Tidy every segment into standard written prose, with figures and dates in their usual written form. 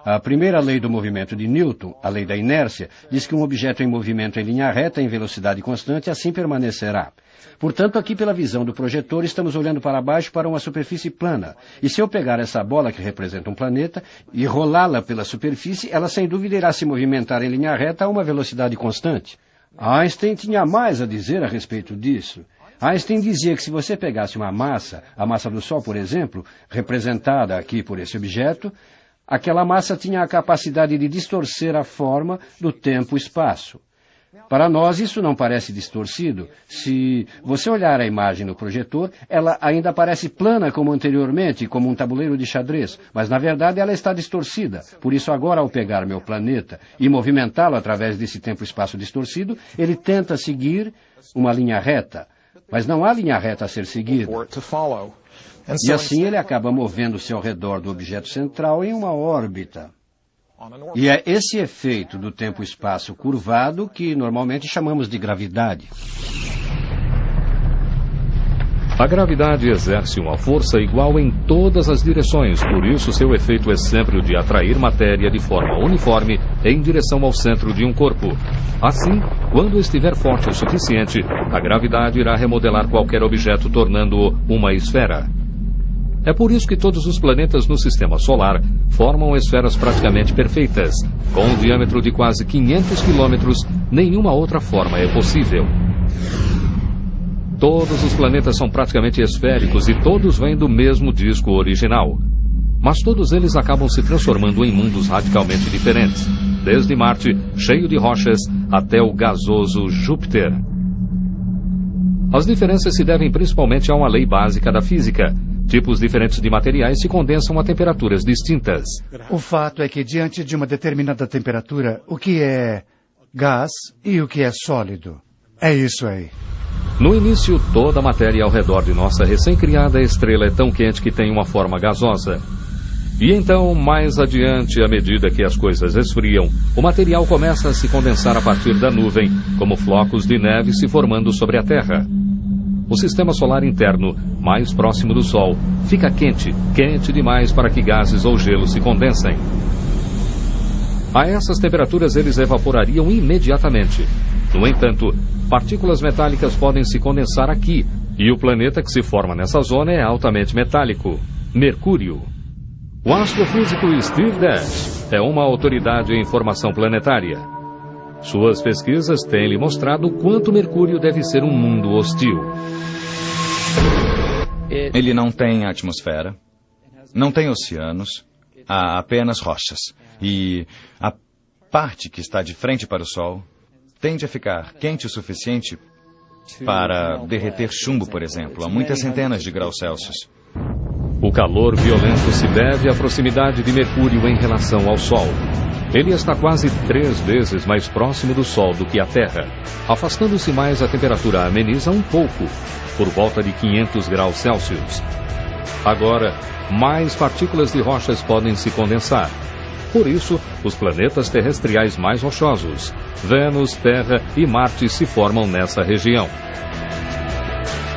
A primeira lei do movimento de Newton, a lei da inércia, diz que um objeto em movimento em linha reta em velocidade constante assim permanecerá. Portanto, aqui pela visão do projetor, estamos olhando para baixo para uma superfície plana. E se eu pegar essa bola que representa um planeta e rolá-la pela superfície, ela sem dúvida irá se movimentar em linha reta a uma velocidade constante. Einstein tinha mais a dizer a respeito disso. Einstein dizia que se você pegasse uma massa, a massa do Sol, por exemplo, representada aqui por esse objeto, aquela massa tinha a capacidade de distorcer a forma do tempo-espaço. Para nós, isso não parece distorcido. Se você olhar a imagem no projetor, ela ainda parece plana como anteriormente, como um tabuleiro de xadrez, mas na verdade ela está distorcida. Por isso agora, ao pegar meu planeta e movimentá-lo através desse tempo-espaço distorcido, ele tenta seguir uma linha reta. Mas não há linha reta a ser seguida. E assim ele acaba movendo-se ao redor do objeto central em uma órbita. E é esse efeito do tempo-espaço curvado que normalmente chamamos de gravidade. A gravidade exerce uma força igual em todas as direções, por isso seu efeito é sempre o de atrair matéria de forma uniforme em direção ao centro de um corpo. Assim, quando estiver forte o suficiente, a gravidade irá remodelar qualquer objeto, tornando-o uma esfera. É por isso que todos os planetas no Sistema Solar formam esferas praticamente perfeitas. Com um diâmetro de quase 500 quilômetros, nenhuma outra forma é possível. Todos os planetas são praticamente esféricos e todos vêm do mesmo disco original. Mas todos eles acabam se transformando em mundos radicalmente diferentes, desde Marte, cheio de rochas, até o gasoso Júpiter. As diferenças se devem principalmente a uma lei básica da física. Tipos diferentes de materiais se condensam a temperaturas distintas. O fato é que, diante de uma determinada temperatura, o que é gás e o que é sólido? É isso aí. No início, toda a matéria ao redor de nossa recém-criada estrela é tão quente que tem uma forma gasosa. E então, mais adiante, à medida que as coisas esfriam, o material começa a se condensar a partir da nuvem, como flocos de neve se formando sobre a Terra. O sistema solar interno, mais próximo do Sol, fica quente, quente demais para que gases ou gelo se condensem. A essas temperaturas eles evaporariam imediatamente. No entanto, partículas metálicas podem se condensar aqui, e o planeta que se forma nessa zona é altamente metálico, Mercúrio. O astrofísico Steve Dash é uma autoridade em formação planetária. Suas pesquisas têm-lhe mostrado quanto Mercúrio deve ser um mundo hostil. Ele não tem atmosfera, não tem oceanos, há apenas rochas. E a parte que está de frente para o Sol tende a ficar quente o suficiente para derreter chumbo, por exemplo, a muitas centenas de graus Celsius. O calor violento se deve à proximidade de Mercúrio em relação ao Sol. Ele está quase 3 vezes mais próximo do Sol do que a Terra. Afastando-se mais, a temperatura ameniza um pouco, por volta de 500 graus Celsius. Agora, mais partículas de rochas podem se condensar. Por isso, os planetas terrestriais mais rochosos, Vênus, Terra e Marte, se formam nessa região.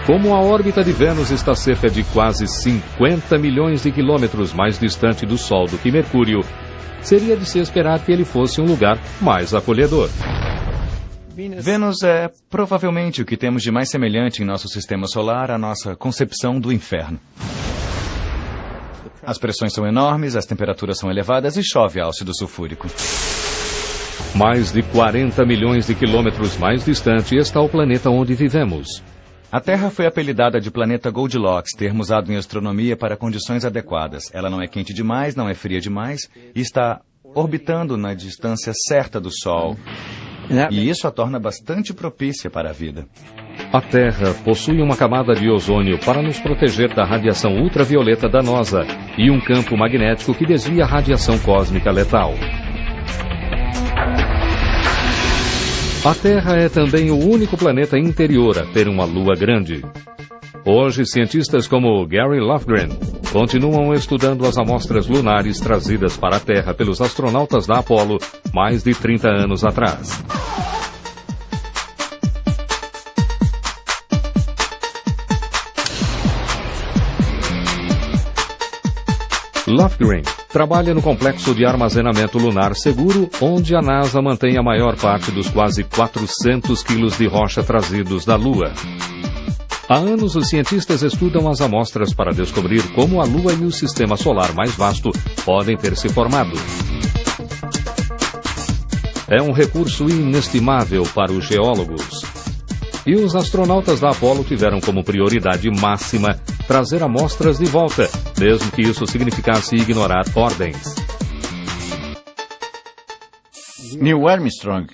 Como a órbita de Vênus está cerca de quase 50 milhões de quilômetros mais distante do Sol do que Mercúrio, seria de se esperar que ele fosse um lugar mais acolhedor. Vênus é provavelmente o que temos de mais semelhante em nosso sistema solar à nossa concepção do inferno. As pressões são enormes, as temperaturas são elevadas e chove ácido sulfúrico. Mais de 40 milhões de quilômetros mais distante está o planeta onde vivemos. A Terra foi apelidada de planeta Goldilocks, termo usado em astronomia para condições adequadas. Ela não é quente demais, não é fria demais e está orbitando na distância certa do Sol. E isso a torna bastante propícia para a vida. A Terra possui uma camada de ozônio para nos proteger da radiação ultravioleta danosa e um campo magnético que desvia a radiação cósmica letal. A Terra é também o único planeta interior a ter uma lua grande. Hoje, cientistas como Gary Lofgren continuam estudando as amostras lunares trazidas para a Terra pelos astronautas da Apollo mais de 30 anos atrás. Lofgren trabalha no complexo de armazenamento lunar seguro, onde a NASA mantém a maior parte dos quase 400 quilos de rocha trazidos da Lua. Há anos, os cientistas estudam as amostras para descobrir como a Lua e o sistema solar mais vasto podem ter se formado. É um recurso inestimável para os geólogos. E os astronautas da Apollo tiveram como prioridade máxima trazer amostras de volta, mesmo que isso significasse ignorar ordens. Neil Armstrong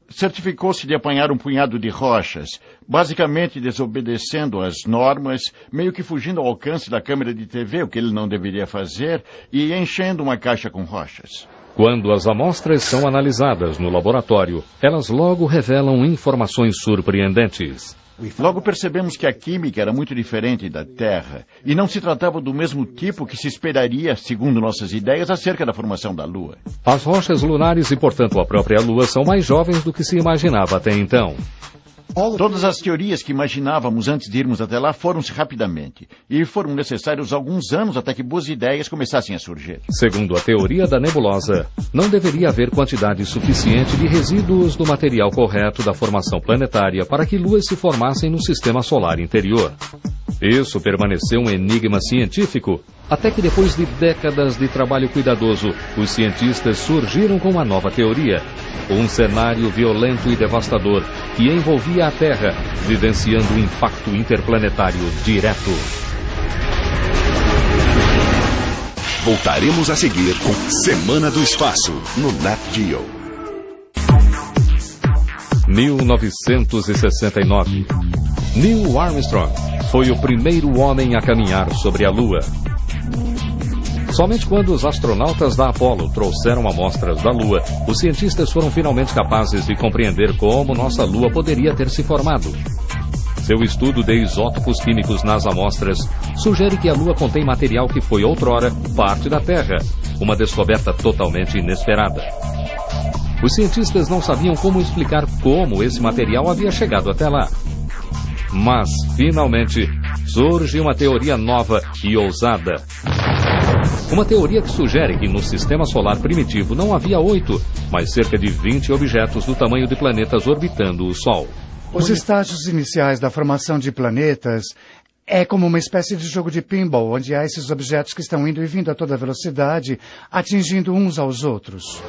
certificou-se de apanhar um punhado de rochas, basicamente desobedecendo as normas, meio que fugindo ao alcance da câmera de TV, o que ele não deveria fazer, e enchendo uma caixa com rochas. Quando as amostras são analisadas no laboratório, elas logo revelam informações surpreendentes. Logo percebemos que a química era muito diferente da Terra, e não se tratava do mesmo tipo que se esperaria, segundo nossas ideias, acerca da formação da Lua. As rochas lunares e, portanto, a própria Lua são mais jovens do que se imaginava até então. Todas as teorias que imaginávamos antes de irmos até lá foram-se rapidamente, e foram necessários alguns anos até que boas ideias começassem a surgir. Segundo a teoria da nebulosa, não deveria haver quantidade suficiente de resíduos do material correto da formação planetária para que luas se formassem no sistema solar interior. Isso permaneceu um enigma científico, até que depois de décadas de trabalho cuidadoso, os cientistas surgiram com uma nova teoria. Um cenário violento e devastador que envolvia a Terra, vivenciando um impacto interplanetário direto. Voltaremos a seguir com Semana do Espaço, no Nat Geo. 1969. Neil Armstrong foi o primeiro homem a caminhar sobre a Lua. Somente quando os astronautas da Apollo trouxeram amostras da Lua, os cientistas foram finalmente capazes de compreender como nossa Lua poderia ter se formado. Seu estudo de isótopos químicos nas amostras sugere que a Lua contém material que foi outrora parte da Terra, uma descoberta totalmente inesperada. Os cientistas não sabiam como explicar como esse material havia chegado até lá. Mas, finalmente, surge uma teoria nova e ousada. Uma teoria que sugere que no sistema solar primitivo não havia 8, mas cerca de 20 objetos do tamanho de planetas orbitando o Sol. Os estágios iniciais da formação de planetas é como uma espécie de jogo de pinball, onde há esses objetos que estão indo e vindo a toda velocidade, atingindo uns aos outros.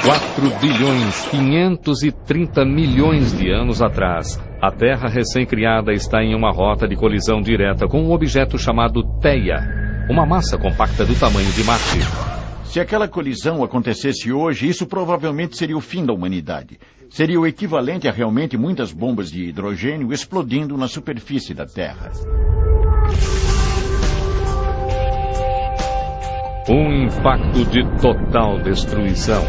4.530 bilhões de anos atrás, a Terra recém-criada está em uma rota de colisão direta com um objeto chamado Theia, uma massa compacta do tamanho de Marte. Se aquela colisão acontecesse hoje, isso provavelmente seria o fim da humanidade. Seria o equivalente a realmente muitas bombas de hidrogênio explodindo na superfície da Terra. Um impacto de total destruição.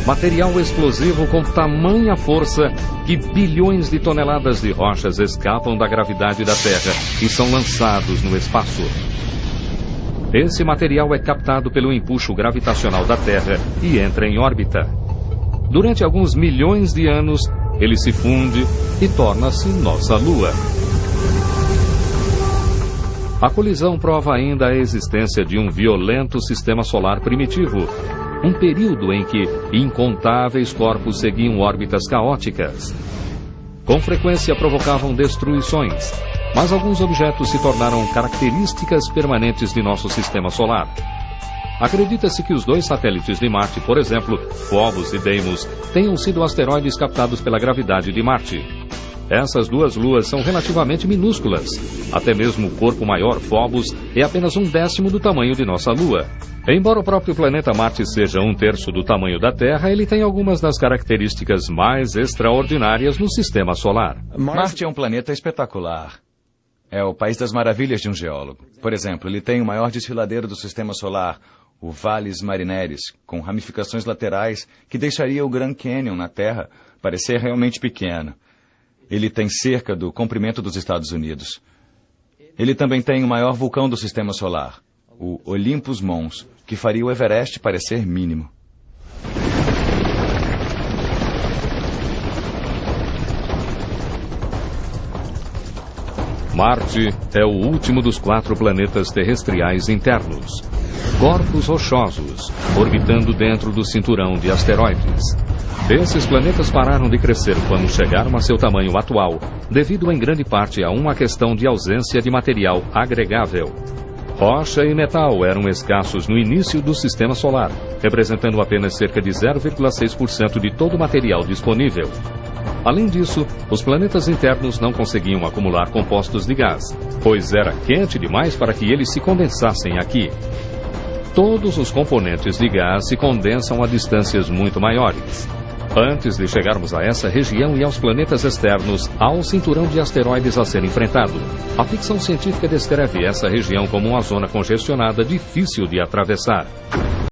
Material explosivo com tamanha força que bilhões de toneladas de rochas escapam da gravidade da Terra e são lançados no espaço. Esse material é captado pelo empuxo gravitacional da Terra e entra em órbita. Durante alguns milhões de anos, ele se funde e torna-se nossa Lua. A colisão prova ainda a existência de um violento sistema solar primitivo, um período em que incontáveis corpos seguiam órbitas caóticas. Com frequência provocavam destruições, mas alguns objetos se tornaram características permanentes de nosso sistema solar. Acredita-se que os 2 satélites de Marte, por exemplo, Phobos e Deimos, tenham sido asteroides captados pela gravidade de Marte. Essas 2 luas são relativamente minúsculas. Até mesmo o corpo maior, Phobos, é apenas 1/10 do tamanho de nossa Lua. Embora o próprio planeta Marte seja 1/3 do tamanho da Terra, ele tem algumas das características mais extraordinárias no sistema solar. Marte é um planeta espetacular. É o país das maravilhas de um geólogo. Por exemplo, ele tem o maior desfiladeiro do sistema solar, o Valles Marineris, com ramificações laterais que deixaria o Grand Canyon na Terra parecer realmente pequeno. Ele tem cerca do comprimento dos Estados Unidos. Ele também tem o maior vulcão do sistema solar, o Olympus Mons, que faria o Everest parecer mínimo. Marte é o último dos 4 planetas terrestriais internos. Corpos rochosos, orbitando dentro do cinturão de asteroides. Esses planetas pararam de crescer quando chegaram a seu tamanho atual, devido em grande parte a uma questão de ausência de material agregável. Rocha e metal eram escassos no início do sistema solar, representando apenas cerca de 0,6% de todo o material disponível. Além disso, os planetas internos não conseguiam acumular compostos de gás, pois era quente demais para que eles se condensassem aqui. Todos os componentes de gás se condensam a distâncias muito maiores. Antes de chegarmos a essa região e aos planetas externos, há um cinturão de asteroides a ser enfrentado. A ficção científica descreve essa região como uma zona congestionada difícil de atravessar.